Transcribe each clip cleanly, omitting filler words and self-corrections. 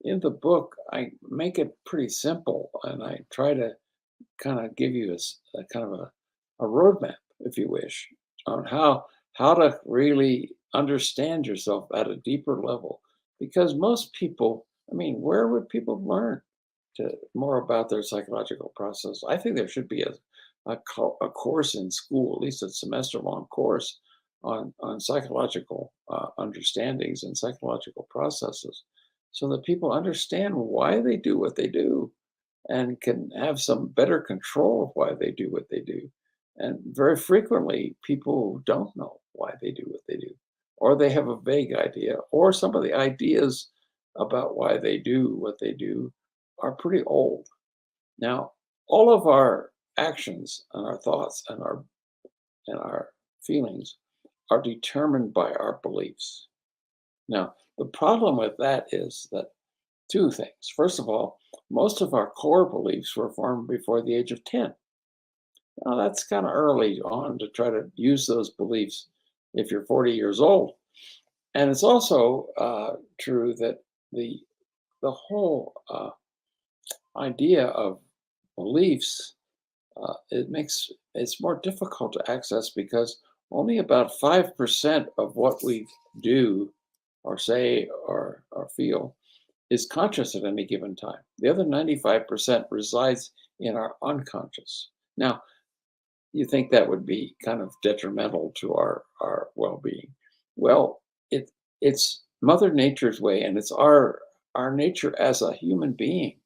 in the book, I make it pretty simple, and I try to kind of give you a kind of a roadmap, if you wish, on how to really understand yourself at a deeper level. Because most people, I mean, where would people learn to more about their psychological process? I think there should be a course in school, at least a semester long course on psychological understandings and psychological processes, so that people understand why they do what they do and can have some better control of why they do what they do. And very frequently, people don't know why they do what they do, or they have a vague idea, or some of the ideas about why they do what they do are pretty old. Now, all of our actions and our thoughts and our feelings are determined by our beliefs. Now, the problem with that is that two things. First of all, most of our core beliefs were formed before the age of 10. Now, that's kind of early on to try to use those beliefs if you're 40 years old. And it's also true that the whole idea of beliefs it's more difficult to access because only about 5% of what we do or say or feel is conscious at any given time. The other 95% resides in our unconscious. Now, you think that would be kind of detrimental to our well-being. Well, it's Mother Nature's way, and it's our nature as a human being,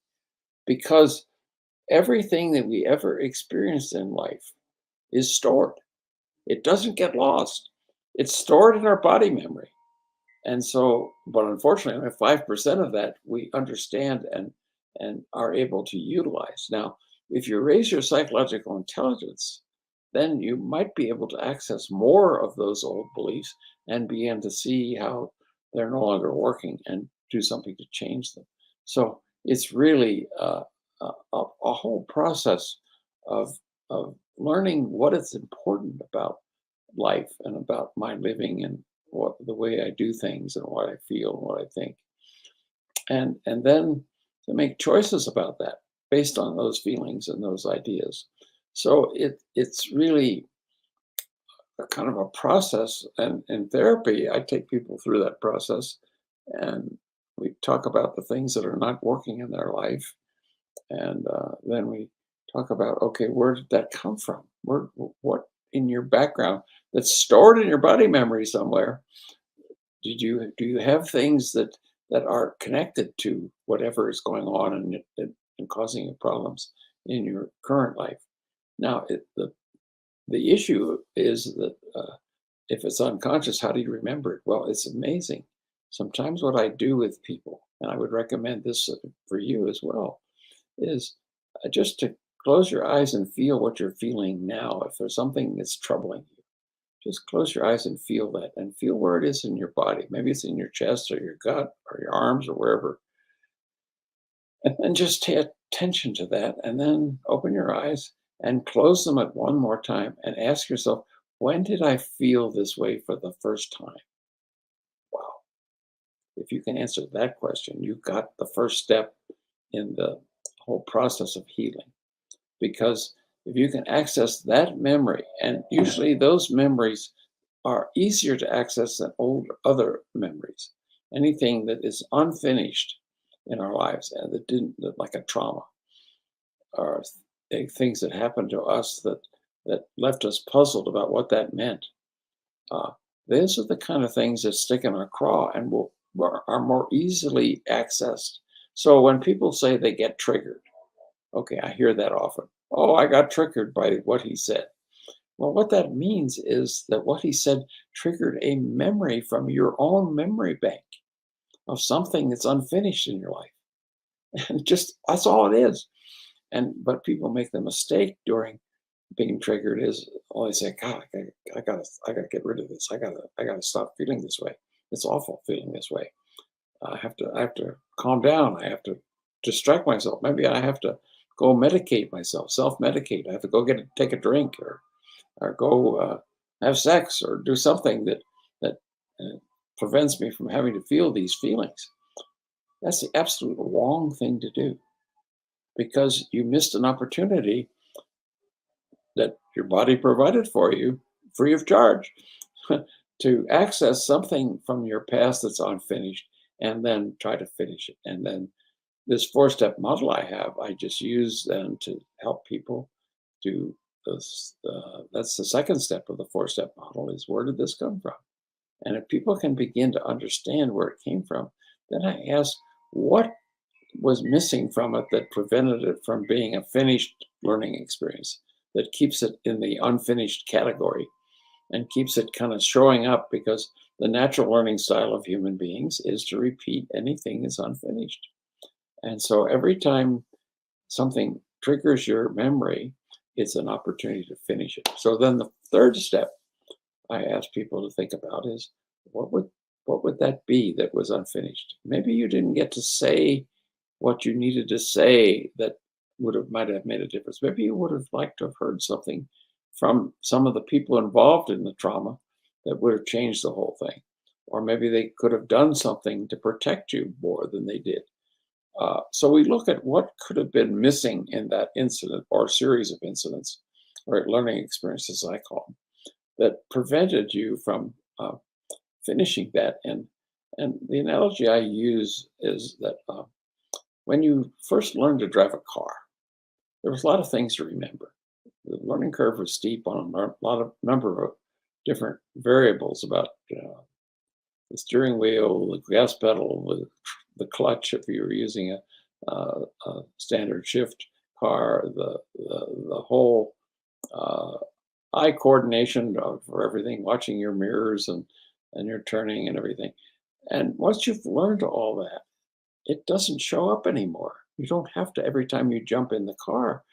because everything that we ever experienced in life is stored. It doesn't get lost. It's stored in our body memory. And so, but unfortunately, only 5% of that we understand and are able to utilize. Now, if you raise your psychological intelligence, then you might be able to access more of those old beliefs and begin to see how they're no longer working and do something to change them. So it's really a whole process of of learning what is important about life and about my living and what the way I do things and what I feel and what I think, and then to make choices about that based on those feelings and those ideas. So it's really a kind of a process, and in therapy, I take people through that process, and we talk about the things that are not working in their life, and then we talk about, okay, where did that come from? What in your background that's stored in your body memory somewhere? Do you have things that are connected to whatever is going on and causing you problems in your current life? Now, the issue is that if it's unconscious, how do you remember it? Well, it's amazing. Sometimes what I do with people, and I would recommend this for you as well, is just to close your eyes and feel what you're feeling now. If there's something that's troubling you, just close your eyes and feel that, and feel where it is in your body. Maybe it's in your chest or your gut or your arms or wherever. And then just pay attention to that. And then open your eyes and close them at one more time and ask yourself, when did I feel this way for the first time? Wow. If you can answer that question, you've got the first step in the whole process of healing. Because if you can access that memory, and usually those memories are easier to access than old other memories, anything that is unfinished in our lives and that didn't, like a trauma or things that happened to us that left us puzzled about what that meant. Uh, those are the kind of things that stick in our craw and are more easily accessed. So when people say they get triggered, okay, I hear that often. Oh, I got triggered by what he said. Well, what that means is that what he said triggered a memory from your own memory bank of something that's unfinished in your life. And just that's all it is. And but people make the mistake during being triggered is, oh, they say, God, I gotta get rid of this. I gotta stop feeling this way. It's awful feeling this way. I have to calm down. I have to distract myself. Maybe I have to go medicate myself, self-medicate. I have to go take a drink or go have sex or do something that prevents me from having to feel these feelings. That's the absolute wrong thing to do because you missed an opportunity that your body provided for you free of charge to access something from your past that's unfinished and then try to finish it. And then this four-step model I have, I just use then to help people do this. That's the second step of the four-step model is where did this come from? And if people can begin to understand where it came from, then I ask what was missing from it that prevented it from being a finished learning experience that keeps it in the unfinished category and keeps it kind of showing up because the natural learning style of human beings is to repeat anything that's unfinished. And so every time something triggers your memory, it's an opportunity to finish it. So then the third step I ask people to think about is what would what would that be that was unfinished? Maybe you didn't get to say what you needed to say that would have might have made a difference. Maybe you would have liked to have heard something from some of the people involved in the trauma that would have changed the whole thing. Or maybe they could have done something to protect you more than they did. So we look at what could have been missing in that incident or series of incidents or learning experiences, I call them, that prevented you from finishing that. And the analogy I use is that when you first learned to drive a car, there was a lot of things to remember. The learning curve was steep on a lot of number of different variables about the steering wheel, the gas pedal, the clutch if you were using a standard shift car, the whole uh, eye coordination for everything, watching your mirrors and your turning and everything. And once you've learned all that, it doesn't show up anymore. You don't have to every time you jump in the car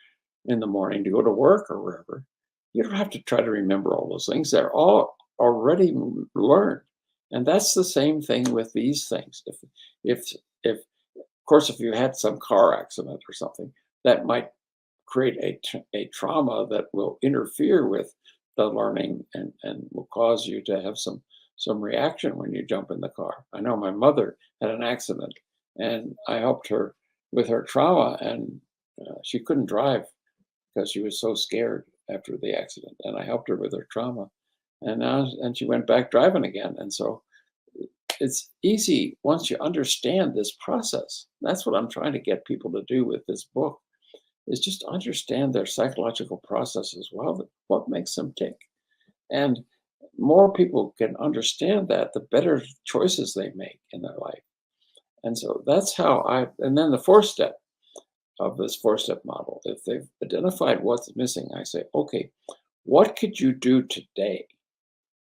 in the morning to go to work or wherever. You don't have to try to remember all those things. They're all already learned. And that's the same thing with these things. If of course, if you had some car accident or something, that might create a trauma that will interfere with the learning and will cause you to have some reaction when you jump in the car. I know my mother had an accident and I helped her with her trauma and she couldn't drive because she was so scared after the accident and I helped her with her trauma and now and she went back driving again and so it's easy once you understand this process. That's what I'm trying to get people to do with this book is just understand their psychological processes. Well, what makes them tick? And more people can understand that, the better choices they make in their life. And so that's how and then the fourth step of this four-step model, if they've identified what's missing, I say, okay, what could you do today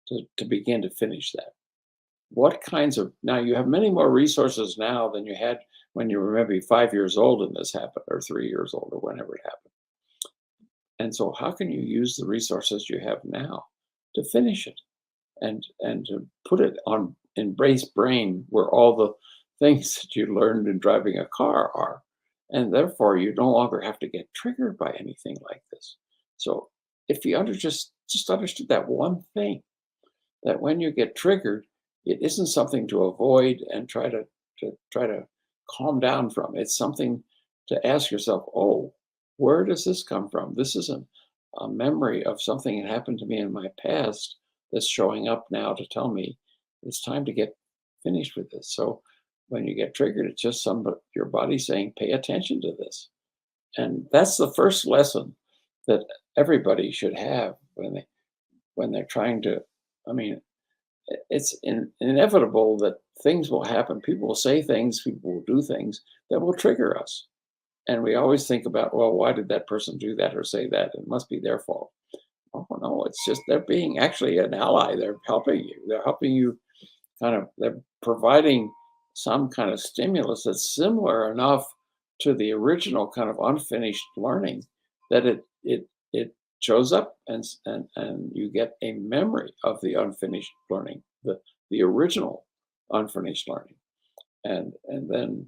to begin to finish that? What kinds of, now you have many more resources now than you had when you were maybe 5 years old and this happened, or 3 years old, or whenever it happened. And so how can you use the resources you have now to finish it and to put it on embrace brain where all the things that you learned in driving a car are. And therefore you no longer have to get triggered by anything like this. So if you just understood that one thing, that when you get triggered, it isn't something to avoid and try to calm down from. It's something to ask yourself, oh, where does this come from? This is a memory of something that happened to me in my past that's showing up now to tell me it's time to get finished with this. So when you get triggered, it's just your body saying, pay attention to this. And that's the first lesson that everybody should have when they're trying to, I mean, it's inevitable that things will happen. People will say things, people will do things that will trigger us. And we always think about, well, why did that person do that or say that? It must be their fault. Oh, no, it's just they're being actually an ally. They're helping you. They're helping you they're providing some kind of stimulus that's similar enough to the original kind of unfinished learning that it shows up and you get a memory of the unfinished learning, the original unfinished learning. And then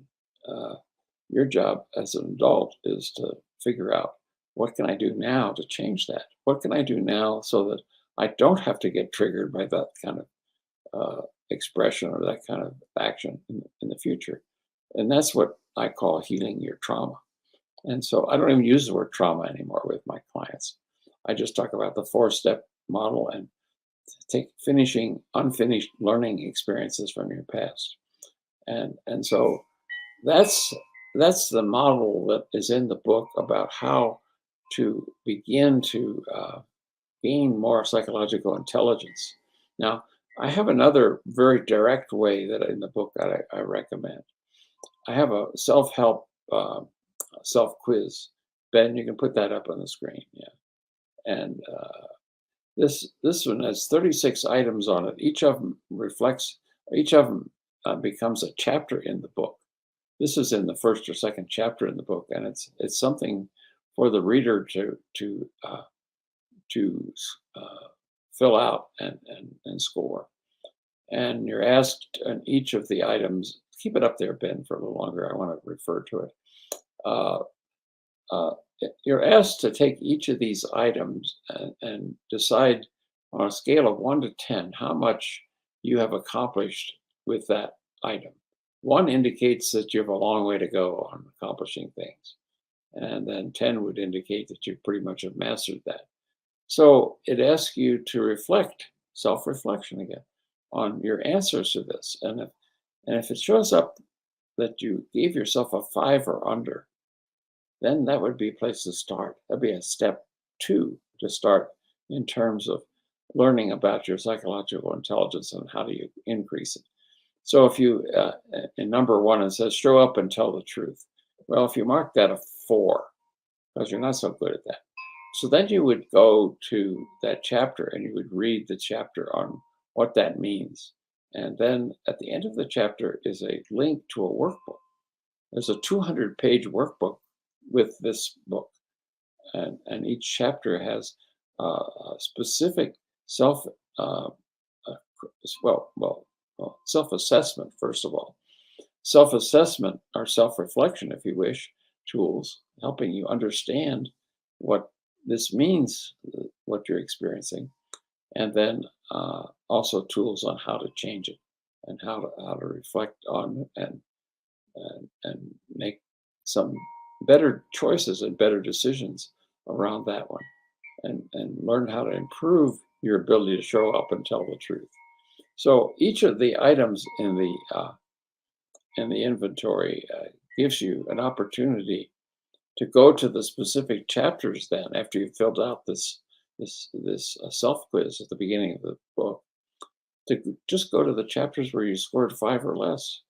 your job as an adult is to figure out what can I do now to change that? What can I do now so that I don't have to get triggered by that kind of expression or that kind of action in the future? And that's what I call healing your trauma. And so I don't even use the word trauma anymore with my clients. I just talk about the 4-step model and take finishing unfinished learning experiences from your past. And so that's that's the model that is in the book about how to begin to gain more psychological intelligence. Now, I have another very direct way that in the book that I recommend. I have a self-help self-quiz. Ben, you can put that up on the screen. Yeah, and this one has 36 items on it. Each of them reflects. Each of them becomes a chapter in the book. This is in the first or second chapter in the book, and it's something for the reader to fill out and score. And you're asked on each of the items. Keep it up there, Ben, for a little longer. I want to refer to it. Uh, uh, you're asked to take each of these items and decide on a scale of 1 to 10 how much you have accomplished with that item. 1 indicates that you have a long way to go on accomplishing things. And then 10 would indicate that you pretty much have mastered that. So it asks you to reflect, self-reflection again, on your answers to this. And if it shows up that you gave yourself a 5 or under, then that would be a place to start. That'd be a step 2 to start in terms of learning about your psychological intelligence and how do you increase it. So if you, in number 1, it says, show up and tell the truth. Well, if you mark that a 4, because you're not so good at that. So then you would go to that chapter and you would read the chapter on what that means. And then at the end of the chapter is a link to a workbook. There's a 200-page workbook with this book. And each chapter has a specific self, self-assessment, first of all. Self-assessment or self-reflection, if you wish, tools helping you understand what this means, what you're experiencing, and then also tools on how to change it and how to reflect on it and make some better choices and better decisions around that one, and learn how to improve your ability to show up and tell the truth. So each of the items in the inventory gives you an opportunity to go to the specific chapters. Then, after you've filled out this self quiz at the beginning of the book, to just go to the chapters where you scored 5 or less,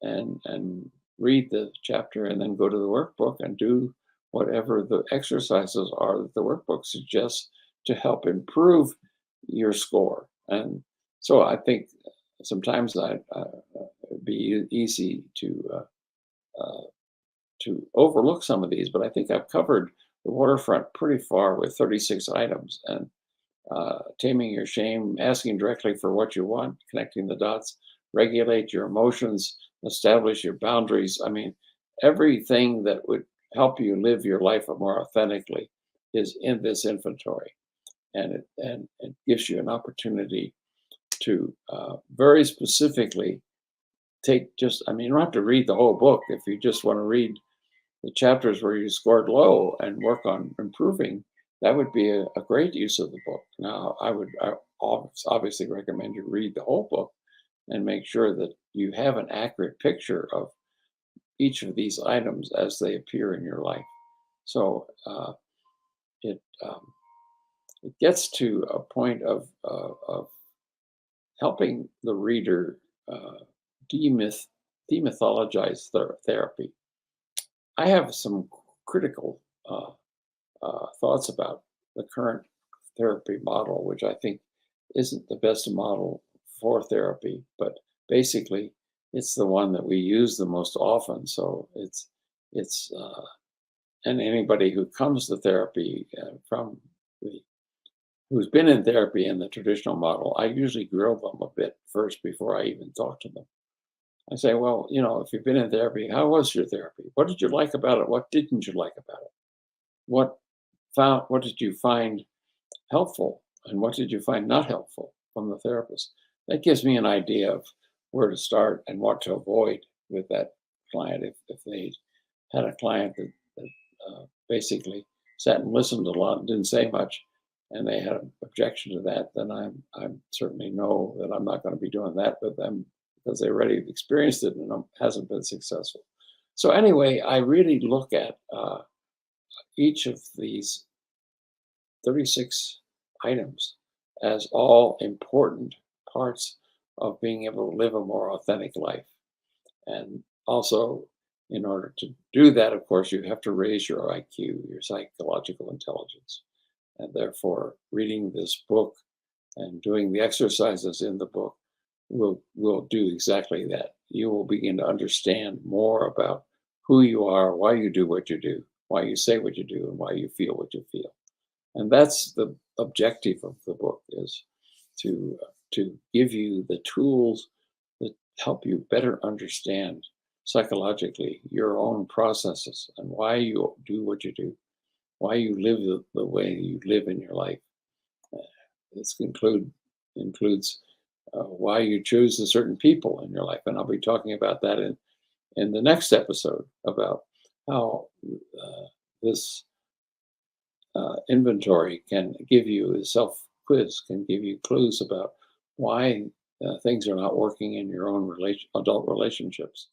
and read the chapter, and then go to the workbook and do whatever the exercises are that the workbook suggests to help improve your score. And so I think sometimes it'd be easy to overlook some of these, but I think I've covered the waterfront pretty far with 36 items. And taming your shame, asking directly for what you want, connecting the dots, regulate your emotions, establish your boundaries. I mean, everything that would help you live your life more authentically is in this inventory. And it gives you an opportunity to very specifically you don't have to read the whole book. If you just want to read the chapters where you scored low and work on improving, that would be a great use of the book. Now, I obviously recommend you read the whole book and make sure that you have an accurate picture of each of these items as they appear in your life. So it gets to a point of helping the reader demythologize therapy. I have some critical thoughts about the current therapy model, which I think isn't the best model for therapy, but basically it's the one that we use the most often. So and anybody who comes to therapy who's been in therapy in the traditional model, I usually grill them a bit first before I even talk to them. I say, well, if you've been in therapy, how was your therapy? What did you like about it? What didn't you like about it? What did you find helpful, and what did you find not helpful from the therapist? That gives me an idea of where to start and what to avoid with that client if they had a client that basically sat and listened a lot and didn't say much, and they had an objection to that, then I'm certainly know that I'm not going to be doing that with them because they already experienced it and hasn't been successful. So anyway, I really look at each of these 36 items as all important parts of being able to live a more authentic life. And also, in order to do that, of course, you have to raise your IQ, your psychological intelligence. And therefore, reading this book and doing the exercises in the book will do exactly that. You will begin to understand more about who you are, why you do what you do, why you say what you do, and why you feel what you feel. And that's the objective of the book, is to give you the tools that help you better understand psychologically your own processes and why you do what you do, why you live the way you live in your life. This includes why you choose the certain people in your life, and I'll be talking about that in the next episode about how this inventory can give you a self quiz, can give you clues about why things are not working in your own adult relationships.